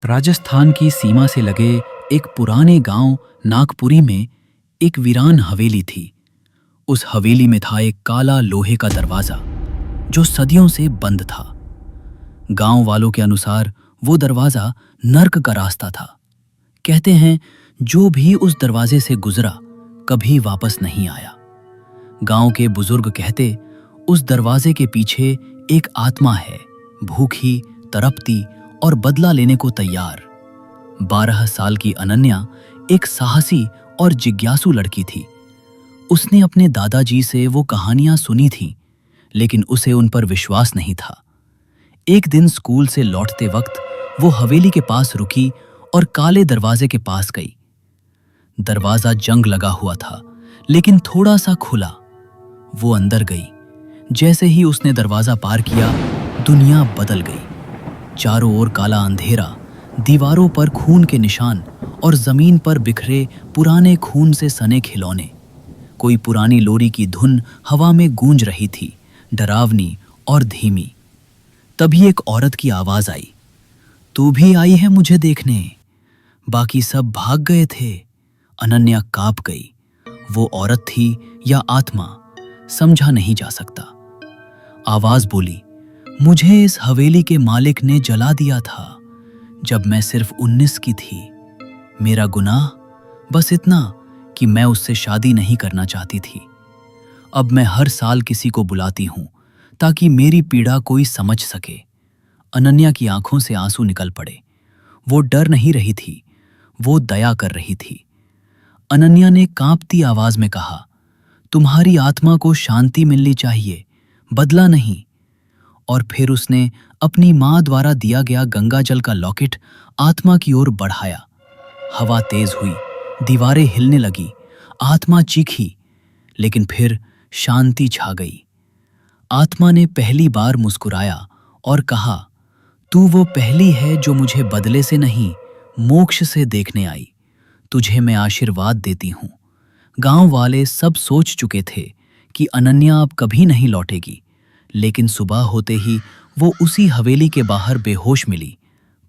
राजस्थान की सीमा से लगे एक पुराने गांव नागपुरी में एक वीरान हवेली थी। उस हवेली में था एक काला लोहे का दरवाजा जो सदियों से बंद था। गांव वालों के अनुसार वो दरवाजा नर्क का रास्ता था। कहते हैं जो भी उस दरवाजे से गुजरा कभी वापस नहीं आया। गांव के बुजुर्ग कहते उस दरवाजे के पीछे एक आत्मा है, भूखी, तड़पती और बदला लेने को तैयार। 12 साल की अनन्या एक साहसी और जिज्ञासु लड़की थी। उसने अपने दादाजी से वो कहानियां सुनी थीं, लेकिन उसे उन पर विश्वास नहीं था। एक दिन स्कूल से लौटते वक्त वो हवेली के पास रुकी और काले दरवाजे के पास गई। दरवाजा जंग लगा हुआ था, लेकिन थोड़ा सा खुला। वो अंदर गई। जैसे ही उसने दरवाजा पार किया, दुनिया बदल गई। चारों ओर काला अंधेरा, दीवारों पर खून के निशान और जमीन पर बिखरे पुराने खून से सने खिलौने। कोई पुरानी लोरी की धुन हवा में गूंज रही थी, डरावनी और धीमी। तभी एक औरत की आवाज आई, तू भी आई है मुझे देखने? बाकी सब भाग गए थे। अनन्या कांप गई। वो औरत थी या आत्मा, समझा नहीं जा सकता। आवाज बोली, मुझे इस हवेली के मालिक ने जला दिया था जब मैं सिर्फ 19 की थी। मेरा गुनाह बस इतना कि मैं उससे शादी नहीं करना चाहती थी। अब मैं हर साल किसी को बुलाती हूं ताकि मेरी पीड़ा कोई समझ सके। अनन्या की आंखों से आंसू निकल पड़े। वो डर नहीं रही थी, वो दया कर रही थी। अनन्या ने कांपती आवाज में कहा, तुम्हारी आत्मा को शांति मिलनी चाहिए, बदला नहीं। और फिर उसने अपनी मां द्वारा दिया गया गंगा जल का लॉकेट आत्मा की ओर बढ़ाया। हवा तेज हुई, दीवारें हिलने लगी, आत्मा चीखी, लेकिन फिर शांति छा गई। आत्मा ने पहली बार मुस्कुराया और कहा, तू वो पहली है जो मुझे बदले से नहीं, मोक्ष से देखने आई। तुझे मैं आशीर्वाद देती हूं। गांव वाले सब सोच चुके थे कि अनन्या अब कभी नहीं लौटेगी, लेकिन सुबह होते ही वो उसी हवेली के बाहर बेहोश मिली,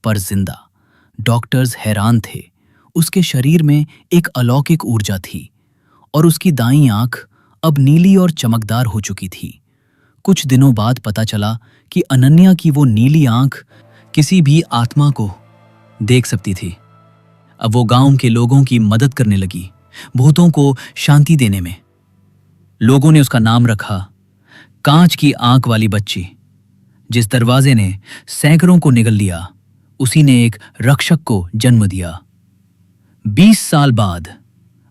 पर जिंदा। डॉक्टर्स हैरान थे। उसके शरीर में एक अलौकिक ऊर्जा थी और उसकी दाईं आंख अब नीली और चमकदार हो चुकी थी। कुछ दिनों बाद पता चला कि अनन्या की वो नीली आंख किसी भी आत्मा को देख सकती थी। अब वो गांव के लोगों की मदद करने लगी, भूतों को शांति देने में। लोगों ने उसका नाम रखा कांच की आंख वाली बच्ची। जिस दरवाजे ने सैकड़ों को निगल लिया, उसी ने एक रक्षक को जन्म दिया। 20 साल बाद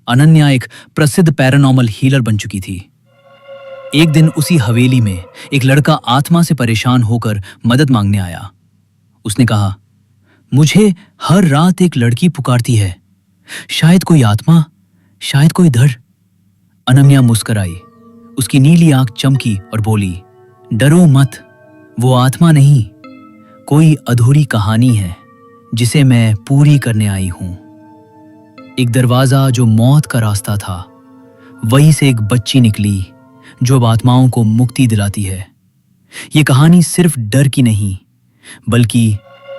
अनन्या एक प्रसिद्ध पैरानॉर्मल हीलर बन चुकी थी। एक दिन उसी हवेली में एक लड़का आत्मा से परेशान होकर मदद मांगने आया। उसने कहा, मुझे हर रात एक लड़की पुकारती है, शायद कोई आत्मा, शायद कोई डर। अनन्या मुस्कुराई। उसकी नीली आंख चमकी और बोली, डरो मत, वो आत्मा नहीं, कोई अधूरी कहानी है जिसे मैं पूरी करने आई हूं। एक दरवाजा जो मौत का रास्ता था, वहीं से एक बच्ची निकली जो अब आत्माओं को मुक्ति दिलाती है। ये कहानी सिर्फ डर की नहीं, बल्कि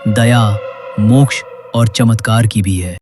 दया, मोक्ष और चमत्कार की भी है।